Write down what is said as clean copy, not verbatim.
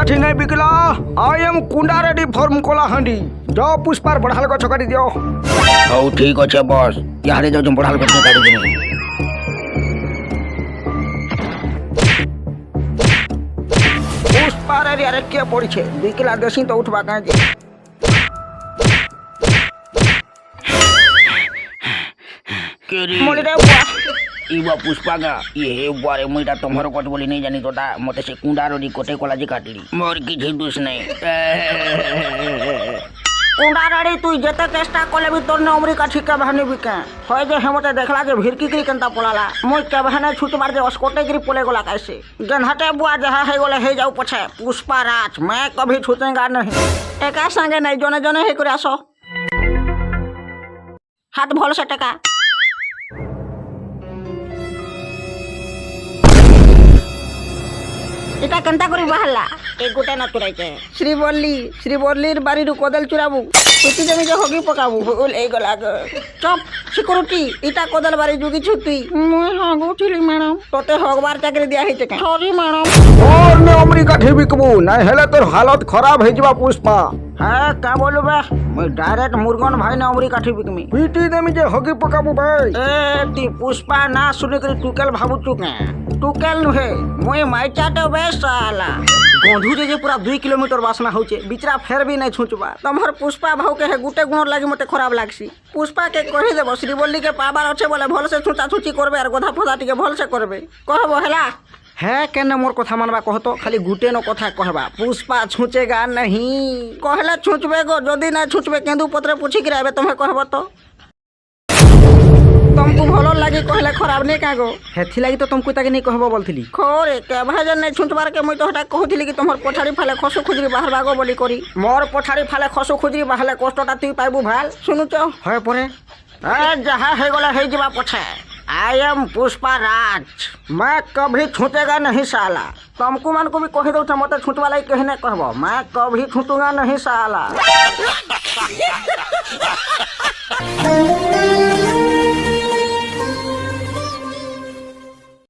काठी नहीं बिकला I am Kunda ready form Cola हंडी जाओ पुष्पार बढ़ाल गछ काटी दियो। हौ ठीक अच्छे बॉस यारे जो बढ़ाल गछ काटी दियो। पुष्पा रे यारे के पड़ी छे बिकला देसी तो उठवा काहे जे मोली रे बुआ इबा पुष्पा का ये बारे मुइटा तमहर कट बोली नहीं जानी तोटा मते से कुंडा रोडी कोटे कोला जे काटली मोर किछि दोष नहीं। कुंडा रे तू जते चेष्टा कोले भी तोर उमरी काठी के बहनी बिके होय जे हमते देखला जे भिरकी करी केनता पलाला मोय के बहने छूट मार जे अस्कोटे गिरी पोले गोला कैसे गनहटे बुआ जहा है गोले हे जाऊ पछे पुष्पा राज मैं कभी छूटेगा नहीं एका संगे नहीं जने जने हे करे आसो हाथ भल से टका এটা কেনতা করি বাহালা এই গোটা না তোরাইছে শ্রীবল্লীর বাড়ির কোদাল চুরাবু তুই জমি যে হগি পকাবু বল এই গলা চপ সিকিউরিটি এটা কোদাল বাড়ি জুগি ছুটি মই হগুছিলি ম্যাডাম তোতে হগবার চাকরি দিয়া হইছে কেন সরি ম্যাডাম और ने उमरी काठी बिकबू ना हेले तोर हालत खराब हो जबा पुष्पा हां का बोलू बे मैं डायरेक्ट मुर्गन भाई ने उमरी काठी बिकमी पीटी देमी जे हगी पकाबू भाई ए ती पुष्पा ना सुने करी टुकेल भाबू चुके टुकेल नुहे मोय माइचाटे बे साला गंधु जे पूरा 2 किलोमीटर वासना होचे बिचरा फेर भी नहीं छुचबा तमहर पुष्पा भाव के है गुटे गुण लागी मते खराब लागसी पुष्पा के कहि देबो श्रीबल्ली के पावर अच्छे बोले भल से छुचा छुची करबे और गधा फदा टिके भल से करबे कहबो हला है केने मोर कथा मानबा कहतो खाली गुटे न कथा कहबा पुष्पा छुचेगा नहीं कहले छुचबे गो जदी ना छुचबे केंदू पत्रे पूछी के आबे तमे कहबो तो तुमको भलो लागे कहले खराब नहीं कागो हेथि लागी तो तुमको ताके नहीं कहबो बोलथिली खोरे के भाजन नहीं छुंचबार के मई तो हटा कहथिली कि तमहर पछाड़ी फाले खसो खुजरी बाहर बागो बोली करी मोर पछाड़ी फाले खसो खुजरी बाहले कष्टटा तुई पाइबू भाल सुनु तो होय परे ए जहा हे गोला हे जबा पछे आई एम पुष्पा राज मैं कभी छूटेगा नहीं साला तुमको मन को भी कह दो मत छूटवा लाई कहने कहबो मैं कभी छूटूंगा नहीं साला।